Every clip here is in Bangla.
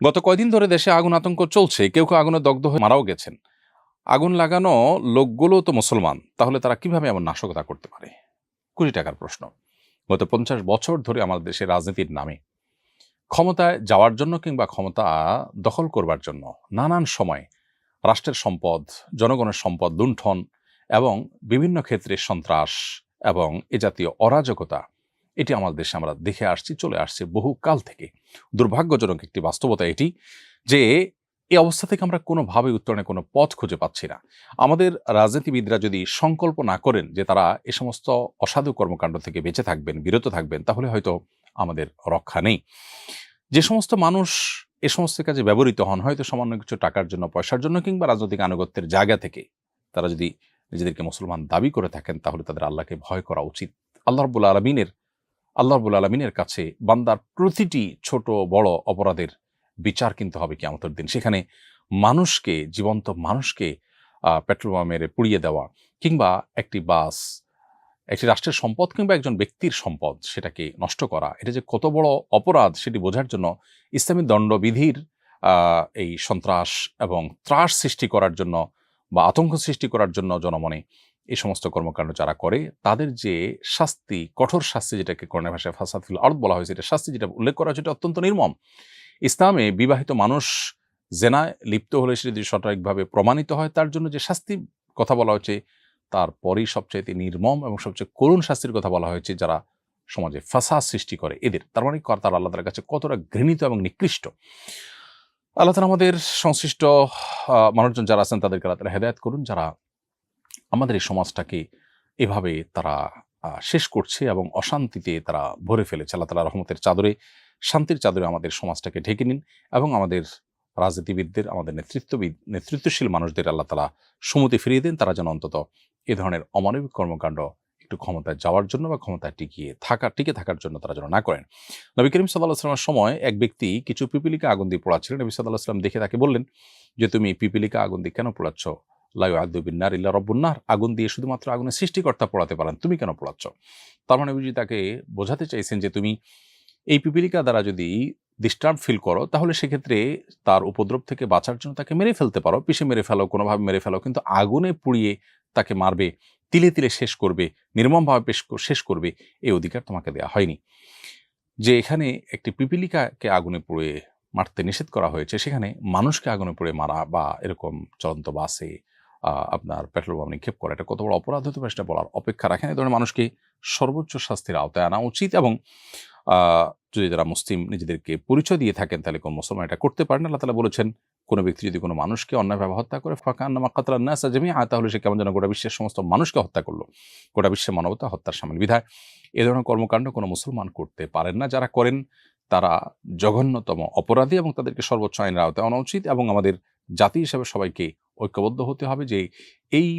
গত কয়দিন ধরে দেশে আগুন আতঙ্ক চলছে। কেউ আগুনে দগ্ধ হয়ে মারাও গেছেন। আগুন লাগানো লোকগুলো তো মুসলমান, তাহলে তারা কিভাবে এমন নাশকতা করতে পারে? কোটি টাকার প্রশ্ন। গত ৫০ বছর ধরে আমাদের দেশের রাজনীতির নামে ক্ষমতায় যাওয়ার জন্য কিংবা ক্ষমতা দখল করবার জন্য নানান সময় রাষ্ট্রের সম্পদ, জনগণের সম্পদ লুণ্ঠন এবং বিভিন্ন ক্ষেত্রে সন্ত্রাস এবং এ জাতীয় অরাজকতা, এটি আমাদের দেশে আমরা দেখে আসছি, চলে আসছে বহুকাল থেকে। দুর্ভাগ্যজনক একটি বাস্তবতা এটি যে এই অবস্থা থেকে আমরা কোনোভাবে উত্তরণের কোনো পথ খুঁজে পাচ্ছি না। আমাদের রাজনীতিবিদরা যদি সংকল্প না করেন যে তারা এ সমস্ত অসাধু কর্মকাণ্ড থেকে বেঁচে থাকবেন, বিরত থাকবেন, তাহলে হয়তো আমাদের রক্ষা নেই। যে সমস্ত মানুষ এ সমস্ত কাজে ব্যবহৃত হন, হয়তো সামান্য কিছু টাকার জন্য, পয়সার জন্য কিংবা রাজনৈতিক আনুগত্যের জায়গা থেকে, তারা যদি নিজেদেরকে মুসলমান দাবি করে থাকেন, তাহলে তাদের আল্লাহকে ভয় করা উচিত। আল্লাহ রাব্বুল আলামিনের কাছে বান্দার প্রতিটি ছোট বড় অপরাধের বিচার কিন্তু হবে কিয়ামতের দিন। সেখানে মানুষকে, জীবন্ত মানুষকে পেট্রোল বোমা মেরে পুড়িয়ে দেওয়া কিংবা একটি বাস, একটি রাষ্ট্রের সম্পদ কিংবা একজন ব্যক্তির সম্পদ সেটাকে নষ্ট করা, এটা যে কত বড় অপরাধ সেটি বোঝার জন্য ইসলামী দণ্ডবিধির এই সন্ত্রাস এবং ত্রাস সৃষ্টি করার জন্য বা আতঙ্ক সৃষ্টি করার জন্য জনমনে এই সমস্ত কর্মকাণ্ড যারা করে, তাদের যে শাস্তি, কঠোর শাস্তি, যেটাকে কোরআনের ভাষায় ফাসাদ ফিল আরদ বলা হয়েছে, এটা শাস্তি যেটা উল্লেখ করা হয়েছে, এটা অত্যন্ত নির্মম। ইসলামে বিবাহিত মানুষ জেনায় লিপ্ত হলে সেটা যদি সঠিকভাবে প্রমাণিত হয়, তার জন্য যে শাস্তি কথা বলা হয়েছে, তারপরেই সবচাইতে নির্মম এবং সবচেয়ে করুণ শাস্তির কথা বলা হয়েছে যারা সমাজে ফাসাদ সৃষ্টি করে এদের। তার মানে তারা আল্লাহ তাআলার কাছে কতটা ঘৃণিত এবং নিকৃষ্ট। আল্লাহ তাআলা আমাদের সংশ্লিষ্ট মানুষজন যারা আছেন তাদেরকে আল্লাহ তাআলা হেদায়েত করুন, যারা আমাদের এই সমাজটাকে এভাবে তারা শেষ করছে এবং অশান্তিতে তারা ভরে ফেলেছে। আল্লাহ তাআলা রহমতের চাদরে, শান্তির চাদরে আমাদের সমাজটাকে ঢেকে নিন এবং আমাদের রাজনীতিবিদদের, আমাদের নেতৃত্বশীল মানুষদের আল্লাহ তাআলা সুমতি ফিরিয়ে দিন। তারা যেন অন্তত এ ধরনের অমানবিক কর্মকাণ্ড একটু ক্ষমতায় যাওয়ার জন্য বা ক্ষমতায় টিকে থাকার জন্য তারা যেন না করেন। নবী করিম সাল্লাল্লাহু আলাইহি ওয়াসাল্লামের সময় এক ব্যক্তি কিছু পিপীলিকা আগুন দিয়ে পোড়াচ্ছিলেন। নবী সাল্লাল্লাহু আলাইহি ওয়াসাল্লাম দেখে তাকে বললেন যে, "তুমি পিপীলিকা আগুন দিয়ে কেন পোড়াচ্ছ? লা ইউআযযিবু বিন-নার ইল্লা রাব্বুন নার। আগুন দিয়ে শুধুমাত্র আগুনের সৃষ্টিকর্তা পোড়াতে পারেন, তুমি কেন পোড়াচ্ছ?" তার মানে নবীজি তাকে বোঝাতে চাইছেন যে তুমি এই পিপীলিকা দ্বারা যদি ডিস্টার্ব ফিল করো, তাহলে সেক্ষেত্রে তার উপদ্রব থেকে বাঁচার জন্য তাকে মেরে ফেলতে পারো, পিষে মেরে ফেলো, কোনোভাবে মেরে ফেলো, কিন্তু আগুনে পুড়িয়ে তাকে মারবে, তিলে তিলে শেষ করবে, নির্মমভাবে শেষ করবে, এই অধিকার তোমাকে দেওয়া হয়নি। যে এখানে একটি পিপীলিকাকে আগুনে পুড়ে মারতে নিষেধ করা হয়েছে, সেখানে মানুষকে আগুনে পুড়ে মারা বা এরকম চলন্ত বাসে আপনার পেট্রোল বোমা নিক্ষেপ করা, এটা কত বড় অপরাধ হতে পারে সেটা বলার অপেক্ষা রাখেন। এই ধরনের মানুষকে সর্বোচ্চ শাস্তির আওতায় আনা উচিত এবং যদি যারা মুসলিম নিজেদেরকে পরিচয় দিয়ে থাকেন, তাহলে কোন মুসলমান এটা করতে পারেন। আল্লাহ তাআলা বলেছেন, কোন ব্যক্তি যদি কোনো মানুষকে অন্যায়ভাবে হত্যা করে, ফাকান্নামা কাতালান নাসা জামিআ, তাহলে সে কেমন যেন গোটা বিশ্বের সমস্ত মানুষকে হত্যা করলো। গোটা বিশ্বের মানবতা হত্যার শামিল। বিধায় এ ধরনের কর্মকাণ্ড কোনো মুসলমান করতে পারেন না। যারা করেন তারা জঘন্যতম অপরাধী এবং তাদেরকে সর্বোচ্চ আইনের আওতায় আনা উচিত এবং আমাদের জাতি হিসেবে সবাইকে ঐক্যবদ্ধ হতে হবে যে এই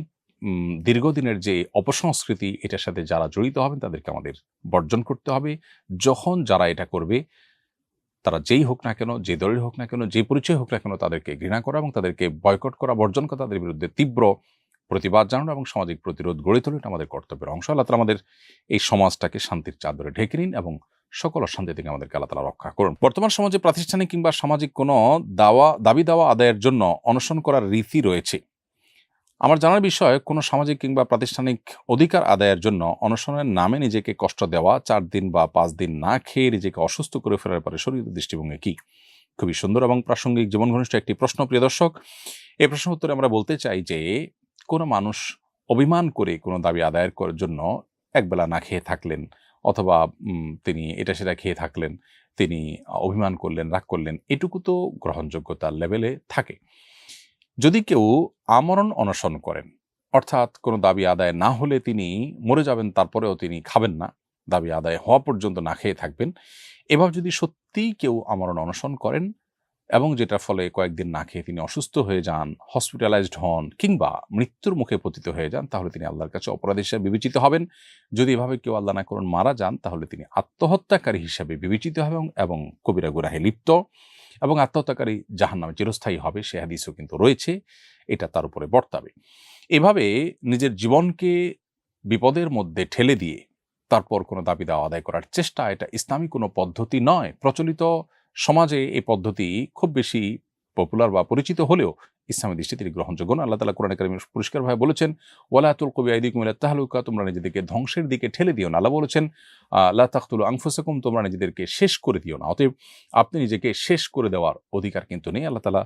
দীর্ঘদিনের যে অপসংস্কৃতি, এটার সাথে যারা জড়িত হবেন তাদেরকে আমাদের বর্জন করতে হবে। যখন যারা এটা করবে, তারা যেই হোক না কেন, যে দলের হোক না কেন, যে পরিচয় হোক না কেন, তাদেরকে ঘৃণা করা এবং তাদেরকে বয়কট করা, বর্জন করা, তাদের বিরুদ্ধে তীব্র প্রতিবাদ জানানো এবং সামাজিক প্রতিরোধ গড়ে তোলা, এটা আমাদের কর্তব্যের অংশ। আল্লাহ তাআলা আমাদের এই সমাজটাকে শান্তির চাদরে ঢেকে নিন এবং সকল অশান্তি থেকে আমাদেরকে আল্লাহ তাআলা রক্ষা করুন। বর্তমান সমাজে প্রাতিষ্ঠানিক কিংবা সামাজিক কোনো দাবি দাওয়া আদায়ের জন্য অনশন করার রীতি রয়েছে। আমার জানার বিষয়, কোনো সামাজিক কিংবা প্রাতিষ্ঠানিক অধিকার আদায়ের জন্য অনশনের নামে নিজেকে কষ্ট দেওয়া, ৪ দিন বা ৫ দিন না খেয়ে নিজেকে অসুস্থ করে ফেলার পরে শরীরের দৃষ্টিভঙ্গি কি? খুবই সুন্দর এবং প্রাসঙ্গিক, জীবন ঘনিষ্ঠ একটি প্রশ্ন, প্রিয় দর্শক। এই প্রশ্নের উত্তরে আমরা বলতে চাই যে কোনো মানুষ অভিমান করে কোনো দাবি আদায়ের জন্য একবেলা না খেয়ে থাকলেন অথবা তিনি এটা সেটা খেয়ে থাকলেন, তিনি অভিমান করলেন, রাগ করলেন, এটুকু তো গ্রহণযোগ্যতার লেভেলে থাকে। যদি কেউ আমরণ অনশন করেন, অর্থাৎ কোনো দাবি আদায় না হলে তিনি মরে যাবেন, তারপরেও তিনি খাবেন না, দাবি আদায় হওয়া পর্যন্ত না খেয়ে থাকবেন, এভাবে যদি সত্যিই কেউ আমরণ অনশন করেন এবং যেটার ফলে কয়েকদিন না খেয়ে তিনি অসুস্থ হয়ে যান, হসপিটালাইজড হন কিংবা মৃত্যুর মুখে পতিত হয়ে যান, তাহলে তিনি আল্লাহর কাছে অপরাধী হিসেবে বিবেচিত হবেন। যদি এভাবে কেউ আল্লাহ না করুন মারা যান, তাহলে তিনি আত্মহত্যাকারী হিসেবে বিবেচিত হবেন এবং কবিরা গুনাহে লিপ্ত এবং আত্মহত্যাকারী জাহান্নামে চিরস্থায়ী হবে। সে হাদিসও কিন্তু রয়েছে, এটা তার উপরে বর্তাবে। এভাবে নিজের জীবনকে বিপদের মধ্যে ঠেলে দিয়ে তারপর কোনো দাবি দাওয়া আদায় করার চেষ্টা, এটা ইসলামী কোনো পদ্ধতি নয়। প্রচলিত সমাজে এই পদ্ধতি খুব বেশি পপুলার বা পরিচিত হলেও ইসলামের দৃষ্টিতে এটি গ্রহণযোগ্য না। আল্লাহ তাআলা কোরআনে কারিমে পরিষ্কারভাবে বলেছেন, ওয়ালা তুলকু বিআইদিকুম ইলা তাহলুকা, তোমরা নিজেদেরকে ধ্বংসের দিকে ঠেলে দিও না। আল্লাহ বলেছেন, লা তাকতুলু আনফুসাকুম, তোমরা নিজেদেরকে শেষ করে দিও না। অতএব আপনি নিজেকে শেষ করে দেওয়ার অধিকার কিন্তু নেই। আল্লাহ তাআলা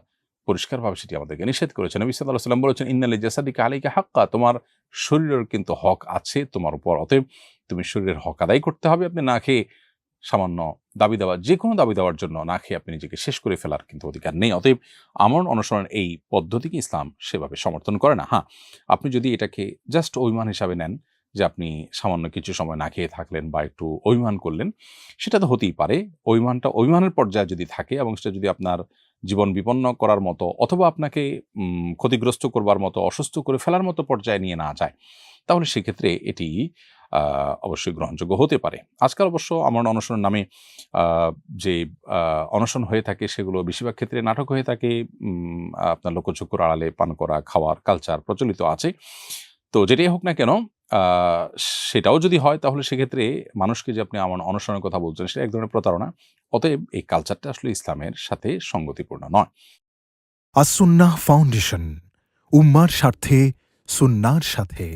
পরিষ্কারভাবে সেটি আমাদেরকে নিষেধ করেছেন। নবী সাল্লাল্লাহু আলাইহি ওয়াসাল্লাম বলেছেন, ইন্না লিজাসাদিকা আলাইকা হাক্কা, তোমার শরীরের কিন্তু হক আছে তোমার উপর। অতএব তুমি শরীরের হক আদায় করতে হবে। আপনি না খেয়ে সামান্য দাবি দেওয়া, যেকোনো দাবি দেওয়ার জন্য না খেয়ে আপনি নিজেকে শেষ করে ফেলার কিন্তু অধিকার নেই। অতএব আমরণ অনুসরণের এই পদ্ধতিকে ইসলাম সেভাবে সমর্থন করে না। হ্যাঁ, আপনি যদি এটাকে জাস্ট অভিমান হিসাবে নেন যে আপনি সামান্য কিছু সময় না খেয়ে থাকলেন বা একটু অভিমান করলেন, সেটা তো হতেই পারে। অভিমানটা অভিমানের পর্যায়ে যদি থাকে এবং সেটা যদি আপনার জীবন বিপন্ন করার মতো অথবা আপনাকে ক্ষতিগ্রস্ত করবার মতো, অসুস্থ করে ফেলার মতো পর্যায়ে নিয়ে না যায়, তাহলে সেক্ষেত্রে এটি অবশ্যই গ্রহণযোগ্য হতে পারে। আজকাল অবশ্য আমরণ অনশনের নামে আ যে অনশন হয়ে থাকে সেগুলো বেশিরভাগ ক্ষেত্রে নাটক হয়ে থাকে। আপনার লোকচক্ষুর আড়ালে পান করা, খাওয়ার কালচার প্রচলিত আছে। তো যেটাই হোক না কেন, আ সেটাও যদি হয় তাহলে সেক্ষেত্রে মানুষকে যে আপনি অনশনের কথা বলছেন সেটা এক ধরনের প্রতারণা। অতএব এই কালচারটা আসলে ইসলামের সাথে সঙ্গতিপূর্ণ নয়। আস-সুন্নাহ ফাউন্ডেশন, উম্মার স্বার্থে সুন্নাহর সাথে।